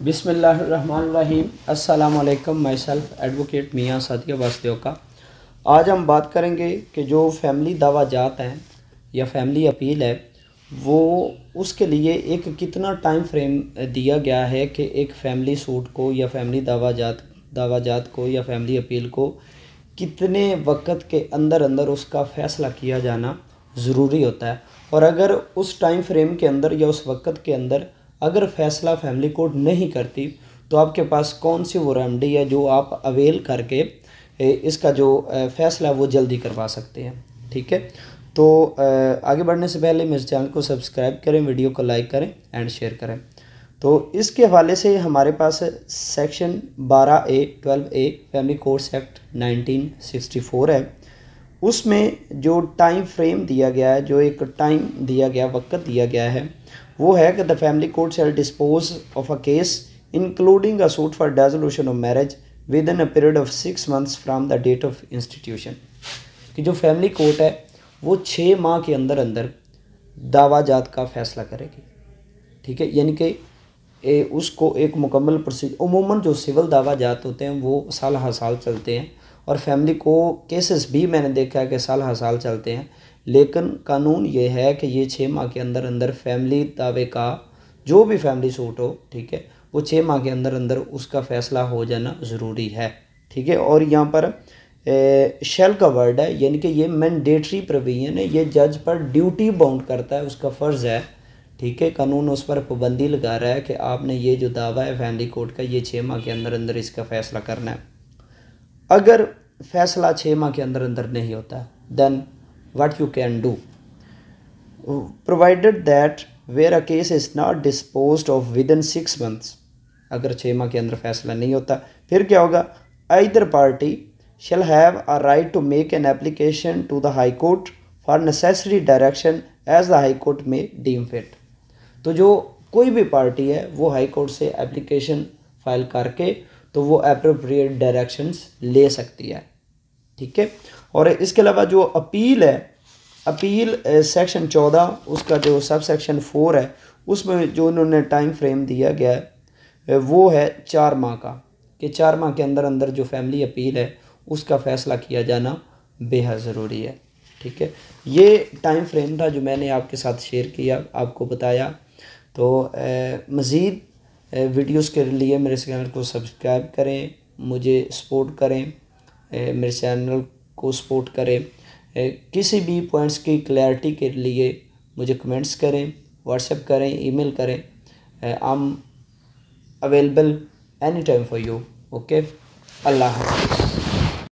बिस्मिल्लाहिर्रहमानिर्रहीम। अस्सलाम वालेकुम। माई सेल्फ एडवोकेट मियाँ सादिया वासदेव का। आज हम बात करेंगे कि जो फैमिली दावाजात हैं या फैमिली अपील है वो उसके लिए एक कितना टाइम फ्रेम दिया गया है कि एक फ़ैमिली सूट को या फैमिली दावाजात को या फैमिली अपील को कितने वक्त के अंदर अंदर उसका फ़ैसला किया जाना ज़रूरी होता है। और अगर उस टाइम फ्रेम के अंदर या उस वक्त के अंदर अगर फ़ैसला फैमिली कोर्ट नहीं करती तो आपके पास कौन सी वो रेमेडी है जो आप अवेल करके इसका जो फ़ैसला है वो जल्दी करवा सकते हैं। ठीक है, तो आगे बढ़ने से पहले मेरे चैनल को सब्सक्राइब करें, वीडियो को लाइक करें एंड शेयर करें। तो इसके हवाले से हमारे पास section 12A family courts act 1964 है। उसमें जो टाइम फ्रेम दिया गया है, जो एक टाइम दिया गया, वक्त दिया गया है, वो है कि the family court shall dispose of a case including a suit for dissolution of marriage within a period of 6 months from the date of institution. कि जो फैमिली कोर्ट है वो 6 माह के अंदर अंदर दावाजात का फ़ैसला करेगी। ठीक है, यानी कि उसको एक मुकम्मल प्रोसीजर, उमूमन जो सिविल दावाजात होते हैं वो साल हर साल चलते हैं और फैमिली को केसेस भी मैंने देखा है कि साल हर साल चलते हैं। लेकिन कानून ये है कि ये 6 माह के अंदर अंदर फैमिली दावे का जो भी फैमिली सूट हो, ठीक है, वो 6 माह के अंदर अंदर उसका फ़ैसला हो जाना ज़रूरी है। ठीक है, और यहाँ पर शेल का वर्ड है, यानी कि ये मैंडेटरी प्रोविजन है, ये जज पर ड्यूटी बाउंड करता है, उसका फ़र्ज़ है। ठीक है, कानून उस पर पाबंदी लगा रहा है कि आपने ये जो दावा है फैमिली कोर्ट का, ये 6 माह के अंदर अंदर इसका फ़ैसला करना है। अगर फ़ैसला 6 माह के अंदर अंदर नहीं होता then what you can do, provided that where a case is not disposed of within 6 months। अगर 6 माह के अंदर फ़ैसला नहीं होता फिर क्या होगा, either party shall have a right to make an application to the High Court for necessary direction as the High Court may deem fit। तो जो कोई भी पार्टी है वो हाई कोर्ट से एप्लीकेशन फाइल करके तो वो अप्रोप्रिएट डायरेक्शंस ले सकती है। ठीक है, और इसके अलावा जो अपील है, अपील सेक्शन 14 उसका जो सब सेक्शन 4 है उसमें जो उन्होंने टाइम फ्रेम दिया गया है वो है 4 माह का, कि 4 माह के अंदर अंदर जो फैमिली अपील है उसका फ़ैसला किया जाना बेहद ज़रूरी है। ठीक है, ये टाइम फ्रेम था जो मैंने आपके साथ शेयर किया, आपको बताया। तो मज़ीद वीडियोस के लिए मेरे चैनल को सब्सक्राइब करें, मुझे सपोर्ट करें, मेरे चैनल को सपोर्ट करें। किसी भी पॉइंट्स की क्लैरिटी के लिए मुझे कमेंट्स करें, व्हाट्सएप करें, ईमेल करें। I am available any time for you. Okay, अल्लाह हाफ़िज़।